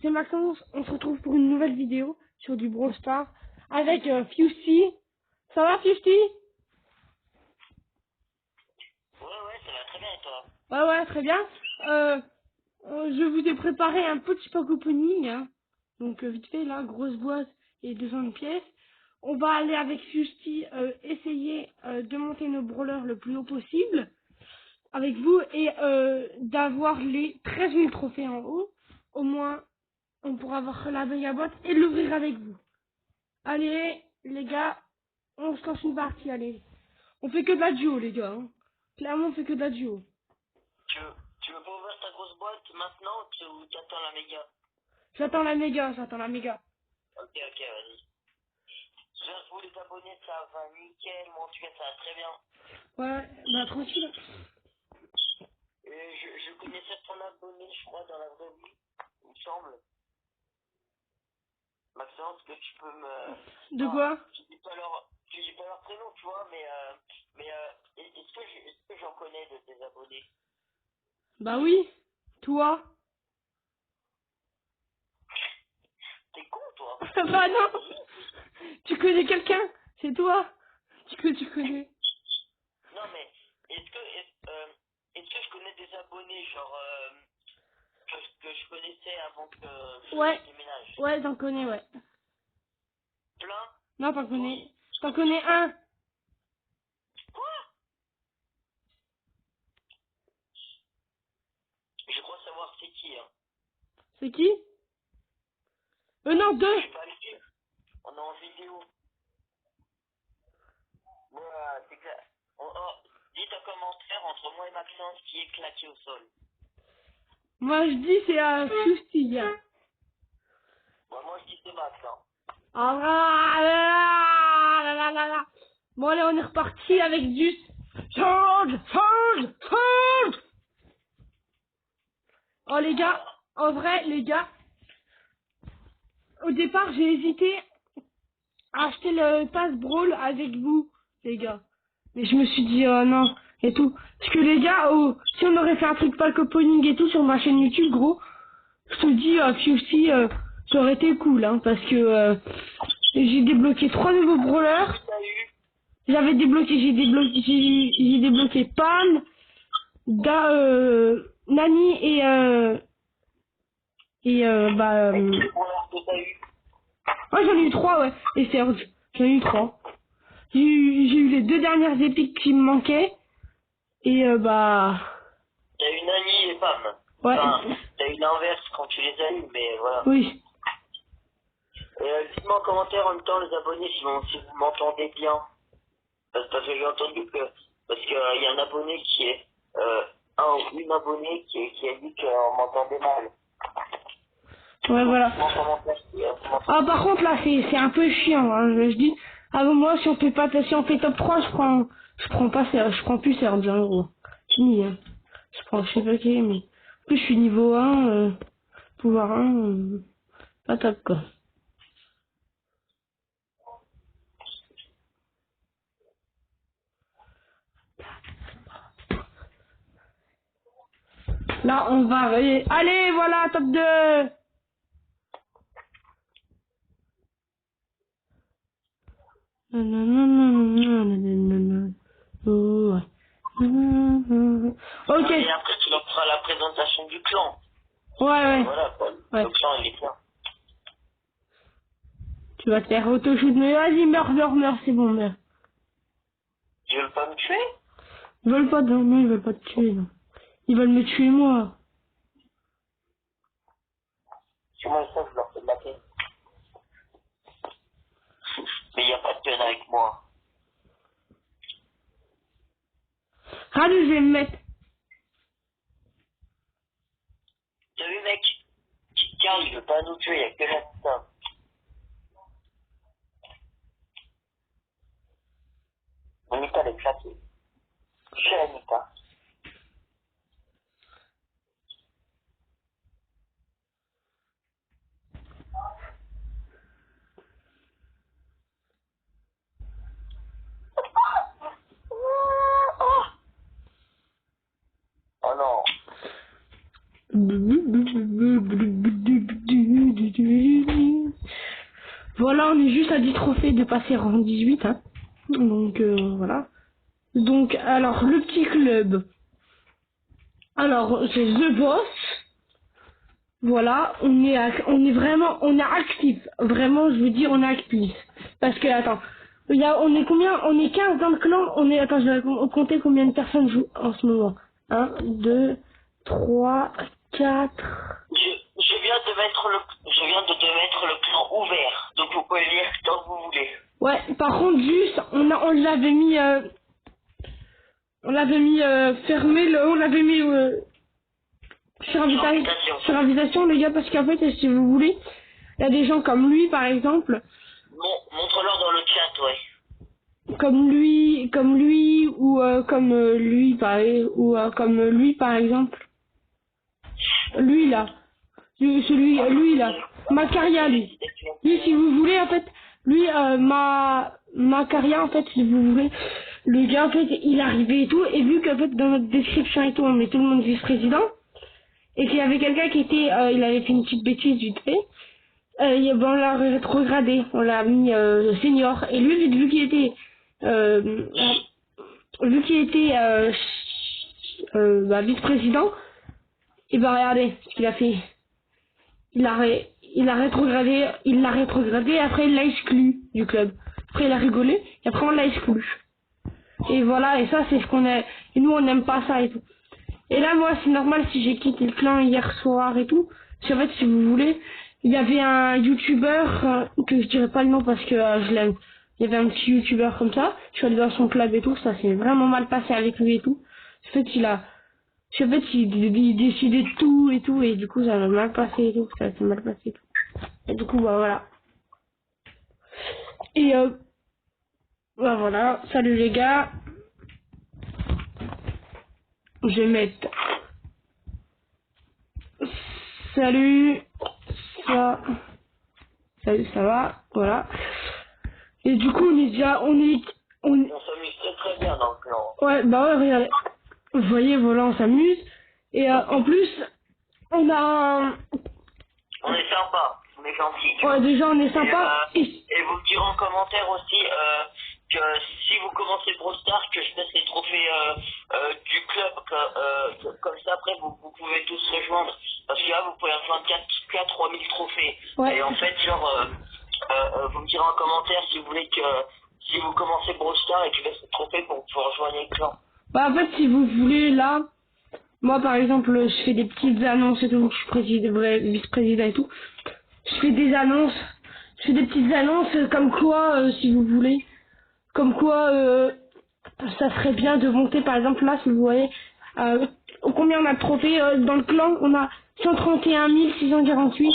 c'est Maxence, on se retrouve pour une nouvelle vidéo sur du Brawl Stars avec Fusty. Ça va Fusty? Ouais, ça va très bien et toi? Ouais, très bien. Je vous ai préparé un petit pack opening, hein. Donc vite fait là, grosse boîte et 200 pièces. On va aller avec Fusty essayer de monter nos brawlers le plus haut possible avec vous et d'avoir les 13 000 trophées en haut. Au moins, on pourra avoir la méga boîte et l'ouvrir avec vous. Allez, les gars, on se lance une partie, allez. On fait que de la duo, les gars. Hein. Clairement, on fait que de la duo. Tu veux pas ouvrir ta grosse boîte maintenant ou t'attends la méga? J'attends la méga, j'attends la méga. Ok, vas-y. Déjà, pour les abonnés, ça va nickel. Moi, en tout cas, ça va très bien. Ouais, bah tranquille. Et je connaissais ton abonné, je crois, dans la vraie vie, il me semble. Maxence, que tu peux me... De Enfin, quoi? je dis pas leur prénom, tu vois, est-ce que j'en connais de tes abonnés? Bah oui, toi. T'es con, toi? Bah non. Tu connais quelqu'un? C'est toi. Tu connais. Non, mais est-ce que je connais des abonnés, genre, que je connaissais avant que Ouais, je déménage? ouais, t'en connais, ouais. Plein? Non, t'en Tous? connais. T'en connais un. Quoi? Je crois savoir c'est qui, hein. C'est qui? Non, Je deux. suis pas le suivre. On est en vidéo. Voilà, c'est clair. Dites un commentaire entre moi et Maxence qui est claqué au sol. Moi, je dis c'est Fusty, hein. Moi je dis c'est Max, hein. Ah. Bon, allez, on est reparti avec du... Change. Oh, les gars, en vrai, les gars, au départ, j'ai hésité à acheter le pass Brawl avec vous, les gars. Mais je me suis dit, oh non, et tout. Parce que les gars, oh, si on aurait fait un truc pack opening et tout sur ma chaîne YouTube, gros, je te dis, puis aussi, ça aurait été cool, hein, parce que j'ai débloqué 3 nouveaux brawlers. T'as eu? J'ai débloqué Pam, Nani Quel bonheur que t'as eu? ouais, j'en ai eu 3, ouais. Et Serge, j'en ai eu 3. J'ai eu les 2 dernières épiques qui me manquaient. Et T'as eu Nani et Pam. ouais. Enfin, t'as eu l'inverse quand tu les as eu, mais voilà. Oui. Dites-moi en commentaire en même temps les abonnés si vous m'entendez bien. Parce que j'ai entendu parce qu'il y a un abonné qui est un ou une abonnée qui a dit qu'on m'entendait mal. Ouais, voilà. Dites-moi en commentaire Ah, par contre, là, c'est un peu chiant, hein. Je dis, avant moi, si on fait pas, si on fait top 3, je prends plus Serge, hein, gros. Fini, hein. Je sais pas qui, mais, en plus, je suis niveau 1, pouvoir 1, pas top, quoi. Là, on va, allez, voilà, top 2. Ok. Et après tu leur feras la présentation du clan. Ouais. Voilà quoi. Ouais. Le clan il est bien. Tu vas te faire auto-shoot, mais vas-y, meurs, c'est bon, meurs. Tu veux pas me tuer? Ils veulent pas, non, ils veulent pas te tuer, non. Ils veulent me tuer, moi. Comment ça je leur fais de la peine? Mais y a pas de peine avec moi. Allez, je vais me mettre. T'as vu mec? Karl il veut pas nous tuer, y a que la putain. Anita elle est claquée. Je suis Anita. Oh non. là, on est juste à 10 trophées de passer rang 18, hein. Donc, voilà. Donc, alors, le petit club. Alors, c'est The Boss. Voilà, on est vraiment, on est actif. Vraiment, je veux dire, on est actif. Parce que, attends, on est combien? On est 15 dans le clan. Attends, je vais compter combien de personnes jouent en ce moment. 1, 2, 3, 4. Je viens de te mettre le plan ouvert, donc vous pouvez lire tant que vous voulez. Ouais, par contre, juste, on l'avait mis, fermé, on l'avait mis, sur invitation, les gars, parce qu'en fait, si vous voulez, il y a des gens comme lui, par exemple. Bon, montre-leur dans le chat, ouais. Comme lui, ou comme lui, comme lui, par exemple. Lui, là. Lui, là. Macaria, lui. Lui, si vous voulez, en fait, lui, Macaria, en fait, si vous voulez, le gars, en fait, il est arrivé et tout, et vu qu'en fait, dans notre description et tout, on met tout le monde vice-président, et qu'il y avait quelqu'un qui était, il avait fait une petite bêtise vite fait, on l'a rétrogradé, on l'a mis senior, et lui, vu qu'il était, vice-président, et ben regardez ce qu'il a fait. Il l'a rétrogradé, après il l'a exclu du club. Après il a rigolé, et après on l'a exclu. Et voilà, et ça c'est ce qu'on a, et nous on n'aime pas ça et tout. Et là moi c'est normal si j'ai quitté le clan hier soir et tout, parce qu'en fait si vous voulez, il y avait un youtubeur, que je dirais pas le nom parce que je l'aime. Il y avait un petit youtubeur comme ça, je suis allé dans son club et tout, ça s'est vraiment mal passé avec lui et tout. En fait il décidait de tout et tout, et du coup ça m'a mal passé et tout, ça s'est mal passé et tout. Et du coup bah voilà. Et bah voilà, salut les gars. Je vais mettre salut, salut, ça va, voilà. Et du coup On s'amuse très très bien dans le clan. Ouais, bah ouais, regardez. Vous voyez, voilà, on s'amuse. Et en plus, on a... On est sympa, on est gentil. Ouais, déjà, on est sympa. Et vous me direz en commentaire aussi que si vous commencez Brawl Stars, que je baisse les trophées du club, comme ça après vous pouvez tous rejoindre. Parce que là vous pouvez rejoindre 4 3000 trophées. Ouais. Et en fait, vous me direz en commentaire si vous voulez que si vous commencez Brawl Stars et que je baisse les trophées pour pouvoir rejoindre les clans. Bah en fait, si vous voulez, là, moi par exemple, je fais des petites annonces et tout, je suis vice-président et tout. Je fais des petites annonces comme quoi, si vous voulez, comme quoi ça serait bien de monter, par exemple là, si vous voyez, combien on a de trophées dans le clan, on a 131 648,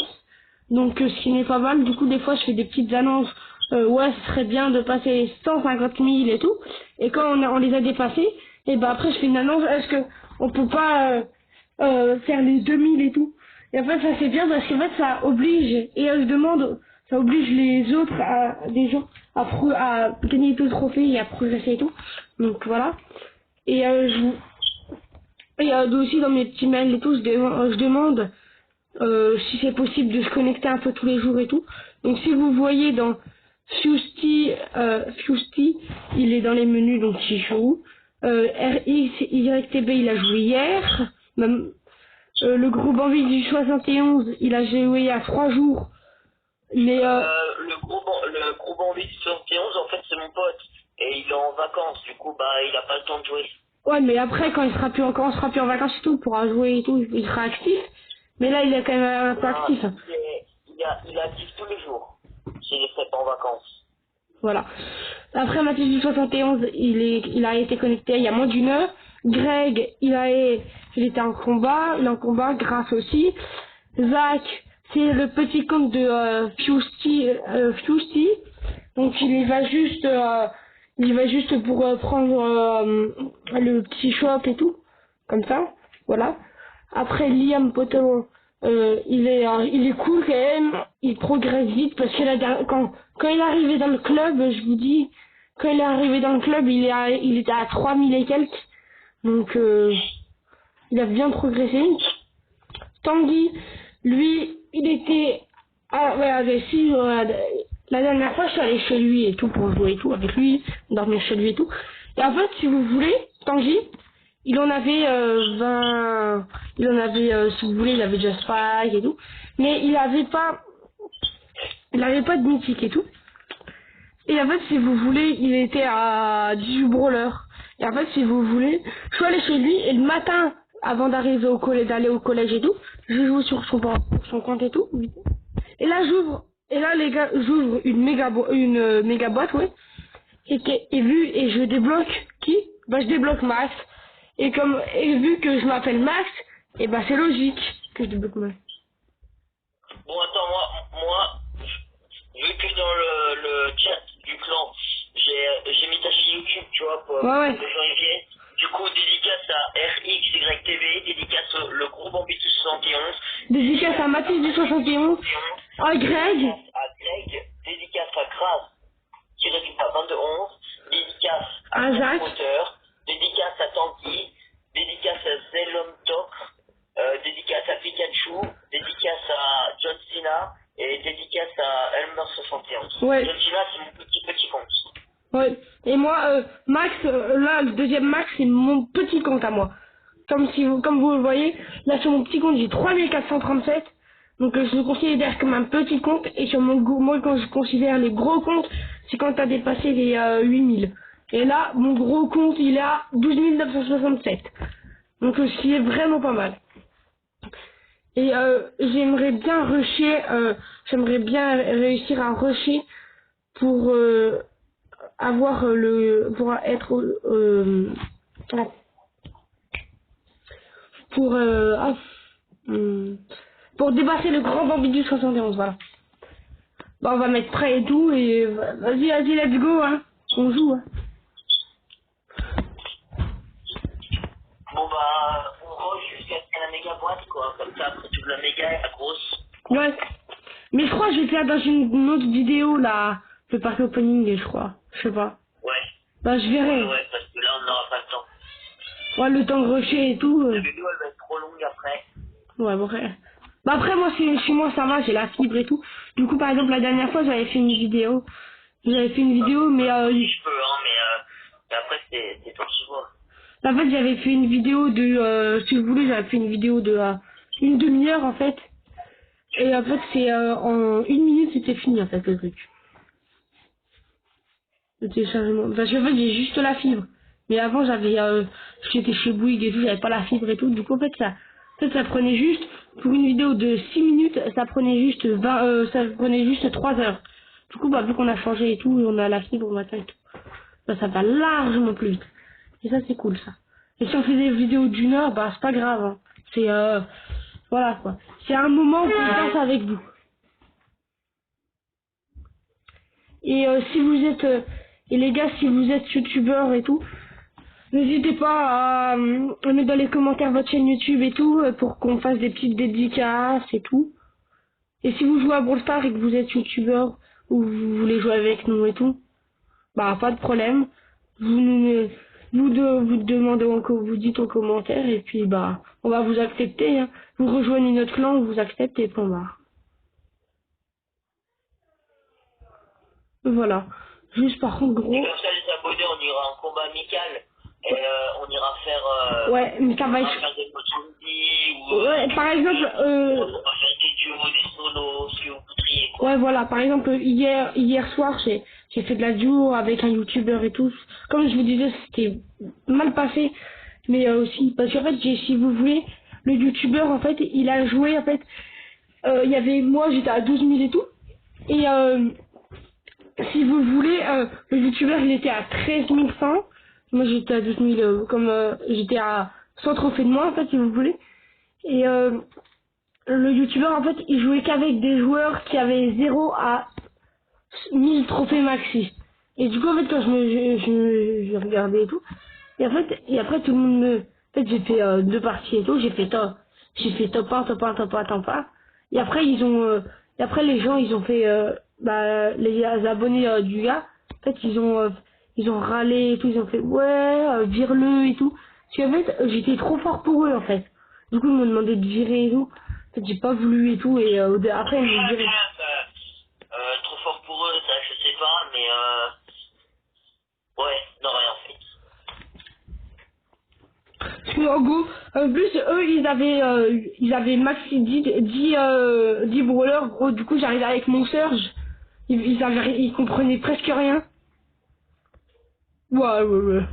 donc ce qui n'est pas mal. Du coup des fois je fais des petites annonces, ouais ce serait bien de passer 150 000 et tout, et quand on les a dépassés, et ben après je fais une annonce, est-ce que on peut pas faire les 2000 et tout. Et en fait ça c'est bien parce qu'en fait ça oblige, et ça oblige les autres des gens à gagner deux trophées et à progresser et tout. Donc voilà. Et aussi dans mes petits mails et tout, je demande si c'est possible de se connecter un peu tous les jours et tout. Donc si vous voyez dans Fusty, il est dans les menus, donc il joue. RXYTB, il a joué hier. Même, le gros Bambi du 71, il a joué il y a 3 jours. Mais le gros Bambi du 71, en fait c'est mon pote. Et il est en vacances, du coup bah il a pas le temps de jouer. Ouais, mais après quand on sera plus en vacances et tout, il pourra jouer et tout, il sera actif. Mais là il est quand même un peu actif. Il est actif tous les jours. S'il est pas en vacances. Voilà. Après Mathis du 71, il a été connecté il y a moins d'une heure. Greg, il était en combat, il est en combat, grâce aussi. Zach, c'est le petit compte de Fusty. Donc il va juste pour prendre le petit shop et tout, comme ça, voilà. Après Liam Poto, il est cool quand même, il progresse vite parce que quand il est arrivé dans le club, je vous dis, quand il est arrivé dans le club, il était à 3000 et quelques, donc il a bien progressé. Tanguy, lui, il était, La dernière fois, je suis allée chez lui et tout pour jouer et tout avec lui, dormir chez lui et tout. Et en fait, si vous voulez, Tanguy, il en avait 20... Il en avait, si vous voulez, il avait déjà Spike et tout. Mais il avait pas... Il avait pas de mythique et tout. Et en fait, si vous voulez, il était à 18 brawlers. Et en fait, si vous voulez, je suis allée chez lui et le matin, avant d'arriver au collège, d'aller au collège et tout, je joue sur son compte et tout. Et là, et là, les gars, j'ouvre une méga boîte, ouais. Et je débloque qui? Bah, je débloque Max. Et vu que je m'appelle Max, et bah, c'est logique que je débloque Max. Bon, attends, moi, vu que dans le chat du clan, j'ai mis ta chaîne YouTube, tu vois, pour Ouais. les gens y viennent. Du coup, dédicace à RXYTV, dédicace le gros Bambi du 71. Dédicace à Mathis du 71. À Greg. Dédicace à Greg, dédicace à Kras, tiré du pas 2211. Dédicace à Zach. Potter, dédicace à Tanguy, dédicace à Zelom Tok, dédicace à Pikachu, dédicace à John Cena et dédicace à Elmer71. Ouais. John Cena, c'est mon petit compte. Ouais. Et moi, Max, là, le deuxième Max, c'est mon petit compte à moi. Comme vous le voyez, là sur mon petit compte, j'ai 3437. Donc je le considère comme un petit compte. Et sur moi, quand je considère les gros comptes, c'est quand tu as dépassé les 8000. Et là, mon gros compte, il est à 12 967. Donc ce qui est vraiment pas mal. Et j'aimerais bien j'aimerais bien réussir à rusher pour avoir pour être pour pour dépasser le grand Bambi du 71, voilà. Bah, on va mettre prêt et tout et vas-y, let's go, hein. On joue, hein. Bon bah, on rush jusqu'à la méga boîte quoi, comme ça après toute la méga et la grosse. Ouais. Mais je crois que je vais faire dans une autre vidéo là, le parc opening, je crois. Je sais pas. Ouais. Bah je verrai. Ouais, parce que là on n'aura pas le temps. Ouais, le temps de rusher et tout. La vidéo elle va être trop longue après. Ouais, bon, après. Bah après moi chez moi ça va, j'ai la fibre et tout. Du coup par exemple la dernière fois j'avais fait une vidéo. Mais Je peux hein, mais après c'est toi qui vois. en fait j'avais fait une vidéo de si vous voulez j'avais fait une vidéo de une demi-heure en fait. Et en fait c'est en une minute c'était fini en fait le truc. Le téléchargement. Parce qu'en fait j'ai juste la fibre. Mais avant j'étais chez Bouygues et tout, j'avais pas la fibre et tout. Du coup en fait ça prenait juste, pour une vidéo de 6 minutes, ça prenait juste 3 heures. Du coup bah vu qu'on a changé et tout, on a la fibre maintenant et tout, bah ça va largement plus vite. Et ça c'est cool ça. Et si on fait des vidéos d'une heure, bah c'est pas grave, hein. C'est voilà quoi. C'est un moment où on passe avec vous. Et si vous êtes et les gars, si vous êtes youtubeurs et tout, n'hésitez pas à mettre dans les commentaires votre chaîne YouTube et tout pour qu'on fasse des petites dédicaces et tout. Et si vous jouez à Brawl Stars et que vous êtes youtubeur ou vous voulez jouer avec nous et tout, bah pas de problème. Vous demandez vous dites en commentaire et puis bah on va vous accepter, hein. Vous rejoignez notre clan, on vous accepte et puis on va. Voilà. Juste par contre gros. Et comme ça les abonnés on ira en combat amical. Et on ira faire ouais, mais ça va être. faire des mots ou ouais, par exemple on va faire des duos, des solos, si vous voudriez quoi. ouais voilà, par exemple hier soir j'ai fait de la duo avec un youtubeur et tout. Comme je vous disais, c'était mal passé, mais aussi parce qu'en fait si vous voulez, le youtubeur en fait il a joué en fait, il y avait moi j'étais à 12 000 et tout, et si vous voulez, le youtubeur il était à 13 100, moi j'étais à 12 000, comme j'étais à 100 trophées de moi en fait si vous voulez, et le youtubeur en fait il jouait qu'avec des joueurs qui avaient 0 à 1000 trophées maxi. Et du coup en fait quand je regardais et tout, et après tout le monde en fait j'ai fait 2 parties et tout, j'ai fait top 1, top 1, top 1, top 1. Et après et après les gens ils ont fait les abonnés du gars, en fait ils ont râlé et tout, ils ont fait ouais vire-le et tout. Parce qu'en fait j'étais trop fort pour eux en fait. Du coup ils m'ont demandé de virer et tout. En fait j'ai pas voulu et tout, et après ils m'ont viré. Trop fort pour eux, En gros, en plus, eux, ils avaient maxi 10 brawlers, gros. Du coup, j'arrivais avec mon Surge. Ils comprenaient presque rien. Ouais, ouais, ouais.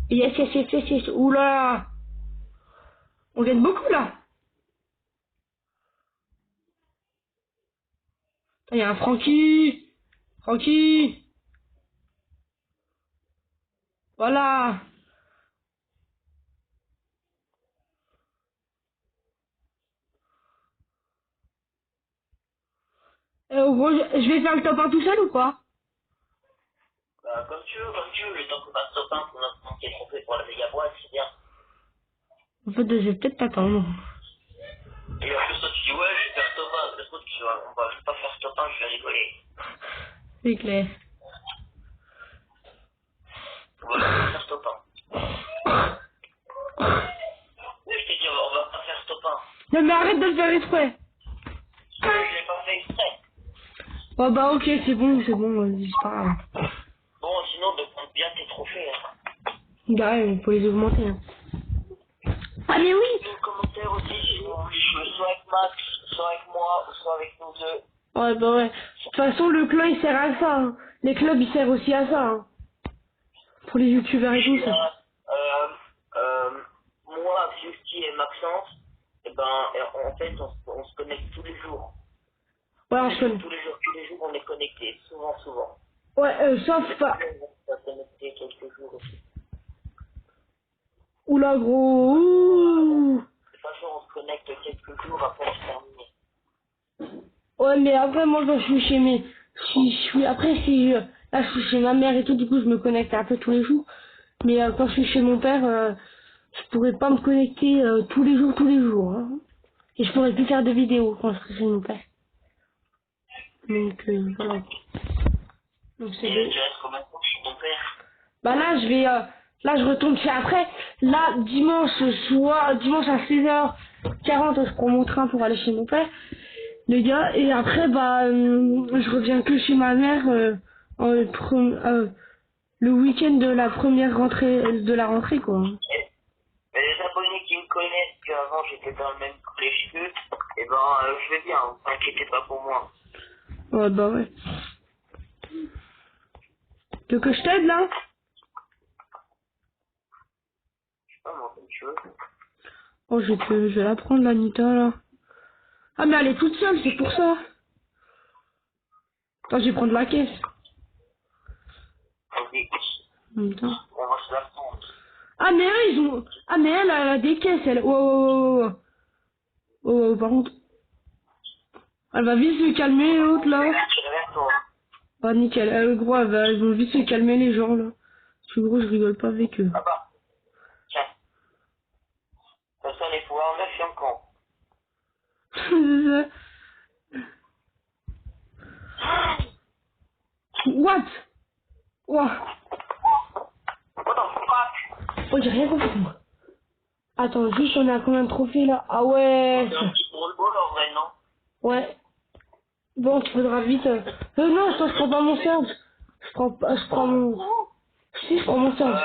Yes, yes, yes, yes, yes. Oula. On gagne beaucoup, là. Il y a un Francky. Francky. Voilà. Gros, je vais faire le top 1 tout seul ou quoi? Bah, comme tu veux, le temps qu'on passe top 1 pour notre tes trophées pour la méga boîte, c'est bien. En fait, je vais peut-être t'attendre. Et en plus, toi, tu dis, ouais, je vais faire top 1, le truc, tu vois, on va même pas faire top 1, je vais rigoler. C'est clair. Voilà, on va faire top 1. Oui, je t'ai dit, on va pas faire top 1. Non, mais arrête de le faire exprès. Je l'ai pas fait exprès. Oh bah ok, c'est bon, c'est pas grave. Bon, sinon, de prendre bien tes trophées, hein. Bah ouais, il faut les augmenter. Hein. Ah mais oui. Dans les commentaires aussi, si vous voulez jouer soit avec Max, soit avec moi, ou soit avec nous deux. Ouais bah ouais. De toute façon, le clan il sert à ça. Hein. Les clubs ils servent aussi à ça. Hein. Pour les youtubeurs et tout Puis ça. moi, Justy et Maxence, et ben, en fait, on se connecte tous les jours. Ouais, on se connaît. Tous les jours, on est connectés, souvent. Ouais, sauf pas. On va se connecter quelques jours aussi. Oula gros. Ouh. De toute façon, on se connecte quelques jours après c'est terminé. Ouais mais après moi quand je suis chez mes... Si je suis... Après si je... Là je suis chez ma mère et tout, du coup je me connecte un peu tous les jours. Mais quand je suis chez mon père, je pourrais pas me connecter tous les jours. Hein. Et je pourrais plus faire de vidéos quand je serai chez mon père. Donc voilà. Donc c'est Et des... tu restes combien de temps chez ton père? Bah là je vais... là je retourne chez après. Là dimanche à 16h40 je prends mon train pour aller chez mon père. Les gars, et après bah je reviens que chez ma mère le week-end de la première rentrée de la rentrée quoi. Mais les abonnés qui me connaissent qu'avant j'étais dans le même collège qu'eux, et ben je vais bien, ne t'inquiétez pas pour moi. Ouais bah ouais. Tu veux que je t'aide là? Je sais pas moi comme tu veux. Oh je vais la prendre l'Anita là. Ah mais elle est toute seule, c'est pour ça. Attends, je vais prendre la caisse. Vas-y, En même temps. on va se la prendre. Ah mais eux ils ont... Ah mais elle a des caisses elle. Oh, oh, oh, oh. Oh, par contre. Elle va vite se calmer l'autre là. Tu vers toi. Ah nickel, gros ils vont vite se calmer les gens là. Parce que gros je rigole pas avec eux. Ah bah, tiens. Ça sent les pouvoirs neufs et encore. What? Wow. What the fuck? Oh j'ai rien compris moi. Attends, juste on a combien de trophées là? Ah ouais. C'est un petit ball en vrai, non? Ouais. Bon, tu faudra vite... non, attends, je prends pas mon serge. Je prends mon... Si, je prends mon serge.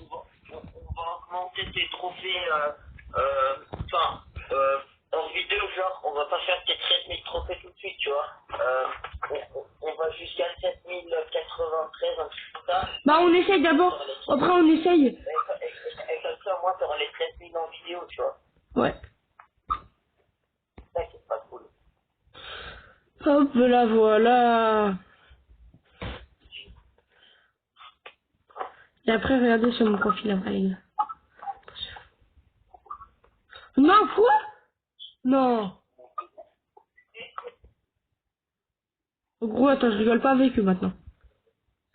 On va augmenter tes trophées, enfin, en vidéo, genre, on va pas faire tes 13 000 trophées tout de suite, tu vois. On va jusqu'à 7 093, un truc comme ça. Bah, on essaye d'abord. Après, on essaye. Et comme ça, moi, t'auras les 13 000 en vidéo, tu vois. Ouais. Ça, c'est pas cool. Hop, là, voilà. Et après, regardez sur mon profil, après, les gars. Non, quoi? Non. En gros, attends, je rigole pas avec eux, maintenant.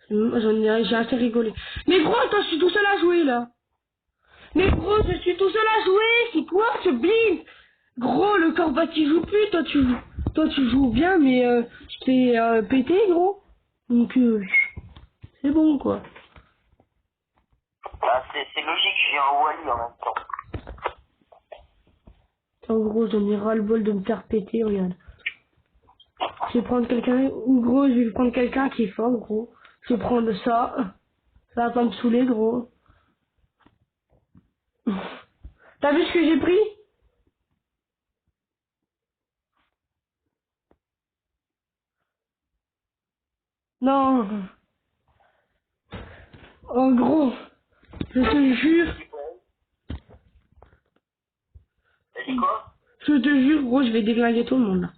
J'ai assez rigolé. Mais gros, attends, je suis tout seul à jouer, là. Mais gros, je suis tout seul à jouer. C'est quoi ce blin? Gros, le corba qui joue plus, toi tu joues bien, mais t'es pété, gros. Donc c'est bon quoi. Bah, c'est logique, j'ai un Wally en même temps. En gros, j'en ai ras le bol de me faire péter, regarde. Je vais prendre quelqu'un, ou gros, je vais prendre quelqu'un qui est fort, gros. Je vais prendre ça. Ça va pas me saouler, gros. T'as vu ce que j'ai pris? Non. En gros, je te jure, T'as dit quoi? gros, je vais déglinguer tout le monde, là.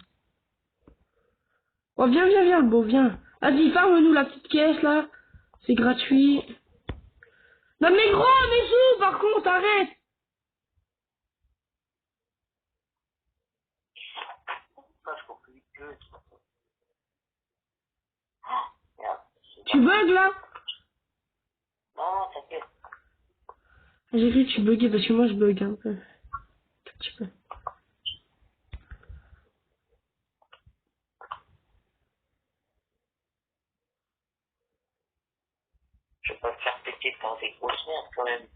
Oh, viens, viens, viens, le beau, viens. Vas-y, farme-nous la petite caisse, là. C'est gratuit. Non, mais gros, mais joue, par contre, arrête. Ah, je comprends plus vite que... Ah, merde. Tu bugs, là? Non, t'inquiète. J'ai cru que tu buguais, parce que moi, je bug un peu. Un petit peu. Je vais pas me faire péter par des grosses merdes, quand même.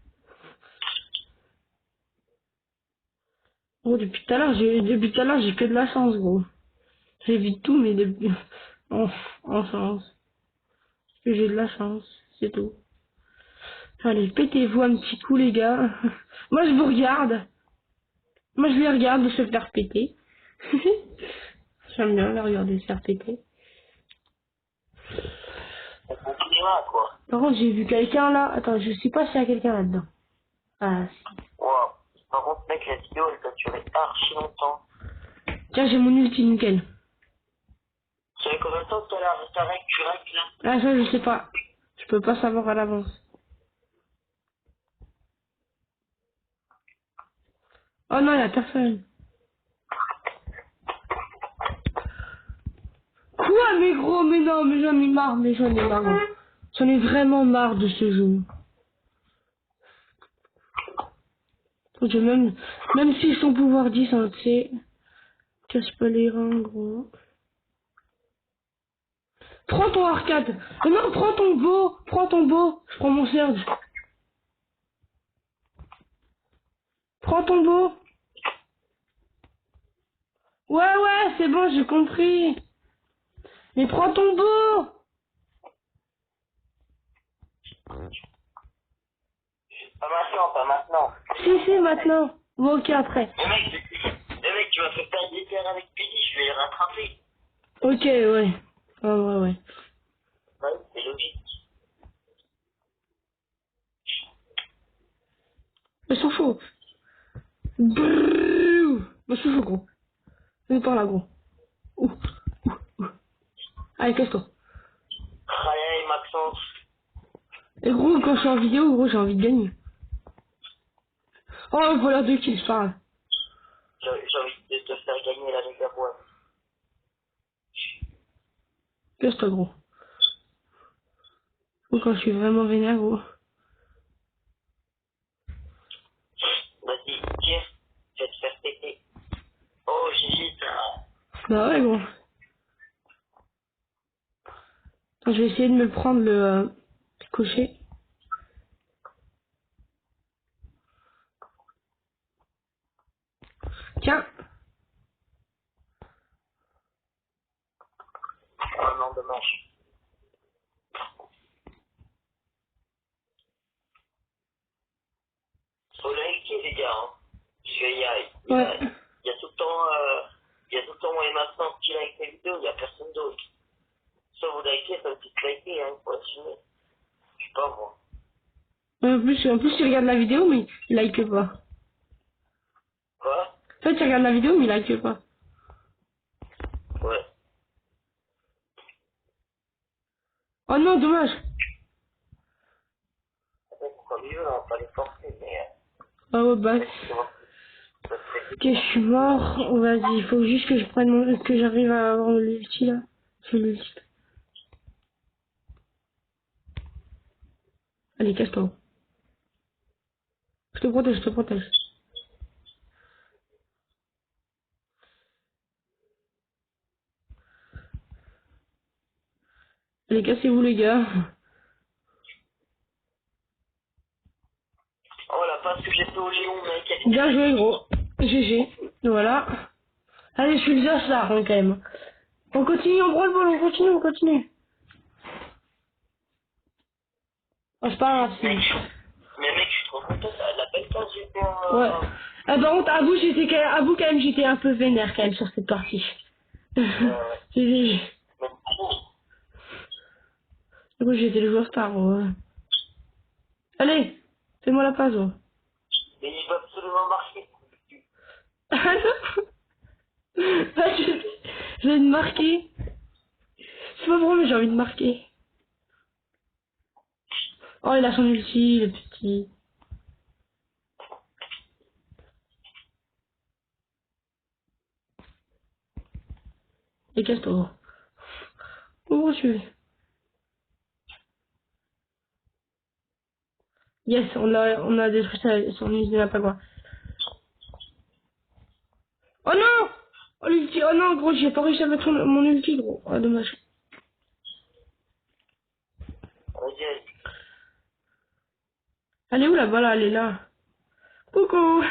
Gros, depuis tout à l'heure, j'ai que de la chance, gros. J'évite tout, mais depuis... en chance. Parce que j'ai de la chance, c'est tout. Allez, pétez-vous un petit coup, les gars. Moi, je vous regarde. Moi, je les regarde se faire péter. J'aime bien les regarder se faire péter. On continuera, quoi. Par contre, j'ai vu quelqu'un là. Attends, je sais pas s'il y a quelqu'un là-dedans. Ah, si. Wow. Par contre, mec, la vidéo, elle doit durer archi longtemps. Tiens, j'ai mon ulti, nickel. Tu savais combien de temps que t'as règle, tu règles, là? Ah, ça, je sais pas. Je peux pas savoir à l'avance. Oh non, y a personne. Quoi, mais gros, mais non, mais j'en ai marre, gros. J'en ai vraiment marre de ce jeu. Même si son pouvoir 10, hein, tu sais. Casse pas les reins, gros. Prends ton arcade. Non, prends ton beau. Prends ton beau. Je prends mon Serge. Prends ton beau. Ouais, ouais, c'est bon, j'ai compris. Mais prends ton beau. Pas maintenant, pas maintenant. Si, maintenant. Bon, ok, après. Le mec, tu vas faire perdre des terres avec Pidi, je vais les rattraper. Ok, ouais. Ouais. Ouais, c'est logique. Mais c'est chaud. Brrrr. Mais c'est chaud, gros. Viens par là, gros. Ouh. Allez, casse-toi. Allez, Maxence. Et gros, quand je suis en vidéo, gros, j'ai envie de gagner. Oh, voilà 2 kills, c'est pas grave. J'ai envie de te faire gagner la méga boîte. Casse-toi, gros. Ou quand je suis vraiment vénère, gros. Vas-y, tire, je vais te faire péter. Oh, j'hésite là. Bah ouais, gros. Attends, je vais essayer de me prendre le cocher. Tiens. Oh non, dommage. Faut liker, les gars, hein. Je vais y aller. Ouais. Il y a tout le temps, moi et Maxence qui like les vidéos, il y a personne d'autre. Soit vous likez, soit vous dislikez, hein, faut assumer. Je sais pas, moi. En plus, il regarde la vidéo, mais il like pas. Quoi? En fait, il regarde la vidéo, mais il like pas. Ouais. Oh non, dommage. Après, pourquoi mieux, on va pas les forcer, mais, Ah ouais, bah. c'est bon. Ça serait Ok, je suis mort. Oh, vas-y, il faut juste que je prenne que j'arrive à avoir l'ulti, là. Je l'ulti. Allez, casse-toi. Je te protège, je te protège. Allez, cassez-vous, les gars. Oh la passe que j'ai fait au Léon, mec, elle est Bien joué, gros. GG. Voilà. Allez, je suis le Zos, là, hein, quand même. On continue, on branle le ball, on continue. Oh, c'est pas grave, Mec, si. mais mec, je suis trop content, la belle putain, j'étais Ouais. Ah, par contre, avoue quand même, j'étais un peu vénère quand même sur cette partie. ouais. J'ai- Mais trop. Du coup, j'étais le joueur star. Ouais. Allez, fais-moi la passe. Ouais. Mais il va absolument marcher. Ah non. Ah, j'ai envie de marquer. Je sais pas pourquoi, mais j'ai envie de marquer. Oh, il a son ulti, le petit. Et casse-toi. Oh, je suis. Yes, on a détruit son usine à pas quoi. Oh non! Oh l'ulti, oh non, gros, j'ai pas réussi à mettre mon ulti, gros. Ah, dommage. Vas-y, Elle est où là-bas là? Elle est là. Coucou!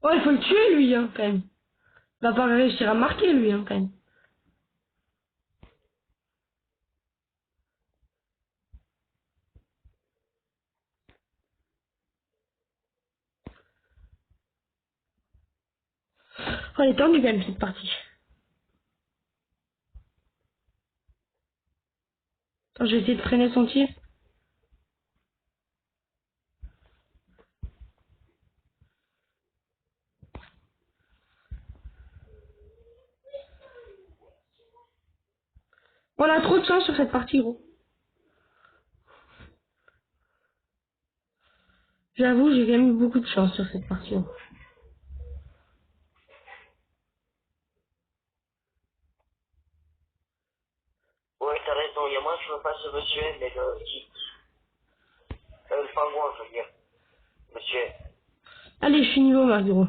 Oh, il faut le tuer lui, hein, quand même. Il va pas réussir à marquer lui, hein, quand même. Oh, elle est tendue quand même cette partie. Attends, je vais essayer de freiner son tir. On a trop de chance sur cette partie, gros. J'avoue, j'ai quand même eu beaucoup de chance sur cette partie, gros. ouais, t'as raison. Il y a moins je veux pas ce monsieur, mais le pingouin, je veux dire. Monsieur. Allez, je suis niveau max, gros.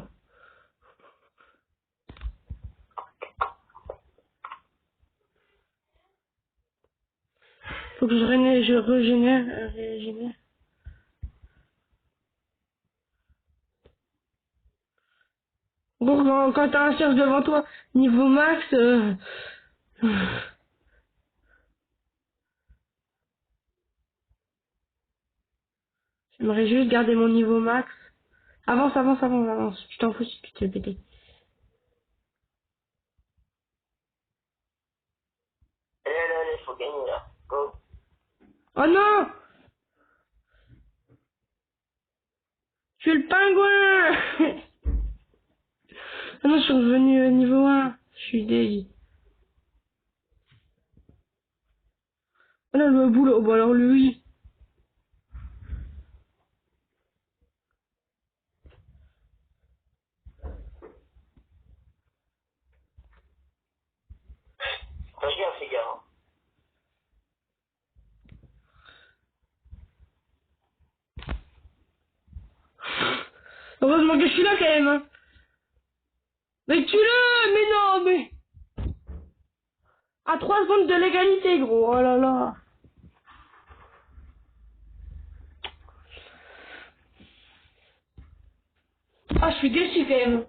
Faut que je régénère. Bon, quand t'as un cherche devant toi, niveau max, j'aimerais juste garder mon niveau max. Avance, avance, avance, avance. Je t'en fous si tu te fais péter. Allez, allez, allez, faut gagner là. Go. Oh non! Je suis le pingouin! Ah non, je suis revenu au niveau 1. Je suis deg. Oh là, le boulot. Bon, alors lui. Fais gaffe, les gars. Hein. Heureusement que je suis là quand même, hein. Mais tue-le! Mais non, mais. À 3 secondes de l'égalité, gros. Oh là là. Ah, je suis déçu quand même.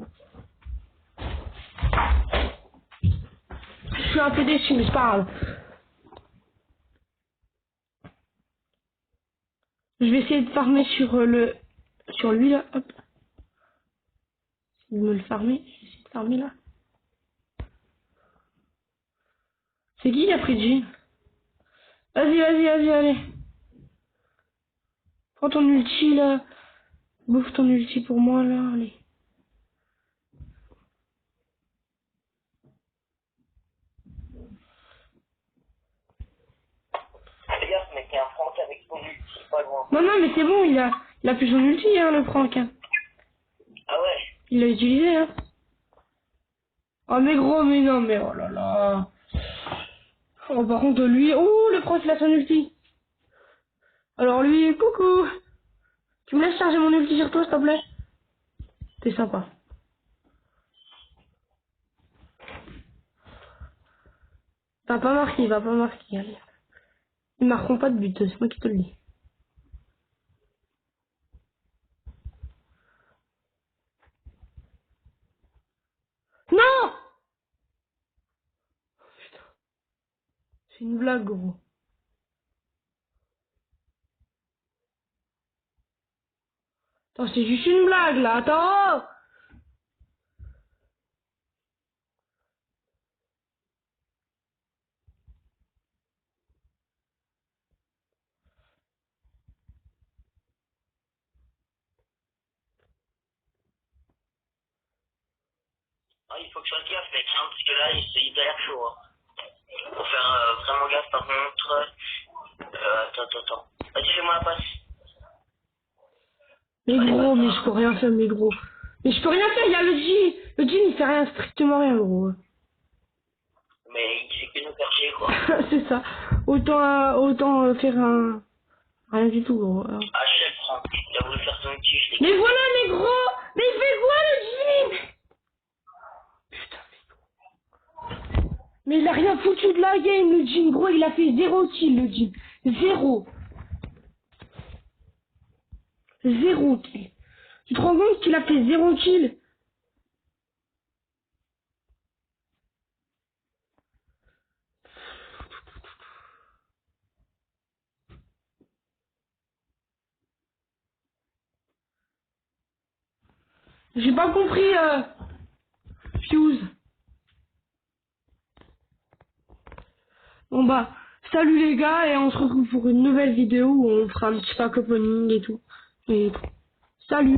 Je suis un peu déçu, mais c'est pas grave. Je vais essayer de farmer sur sur lui là. Hop. Il me le farmer. Je vais essayer de farmer là. C'est qui a pris de G? Vas-y, vas-y, vas-y, allez. Prends ton ulti là. Bouffe ton ulti pour moi là, allez. Fais gaffe, mec, il y a un Franck avec son ulti, pas loin. Non, non, mais c'est bon, il a plus son ulti, hein, le Franck. Hein. Ah ouais? Il l'a utilisé, hein. Oh, mais gros, mais non, mais oh là là. Oh, par contre, lui, oh, le Franck, il a son ulti. Alors lui, coucou. Tu me laisses charger mon ulti sur toi, s'il te plaît? T'es sympa. Il va pas marquer, allez. Ils marqueront pas de but, c'est moi qui te le dis. une blague, gros. Attends, c'est juste une blague, là. Attends. Ah, il faut que je fasse gaffe, mec, hein, parce que là, il a l'air chaud. Hein. Faut faire vraiment gaffe, par contre. Attends. Vas-y, fais-moi la passe. Mais Allez, gros, mais bâtard. je peux rien faire, mais gros. Mais je peux rien faire, il y a le Jean. Le Jean, il fait rien, strictement rien, gros. Mais il fait que nous faire chier, quoi. C'est ça. Autant faire un... Rien du tout, gros. Alors. Ah, chef, Franck, il a voulu faire son tige, les Mais gars. voilà, mais gros. Mais il fait quoi, le Jean? Putain, mais il a rien foutu de la game, le Jean, gros. Il a fait 0 kill, le Jean. 0. 0 kill. Tu te rends compte qu'il a fait 0 kill? J'ai pas compris, Fuse. Bon bah, salut les gars, et on se retrouve pour une nouvelle vidéo où on fera un petit pack opening et tout. Et salut.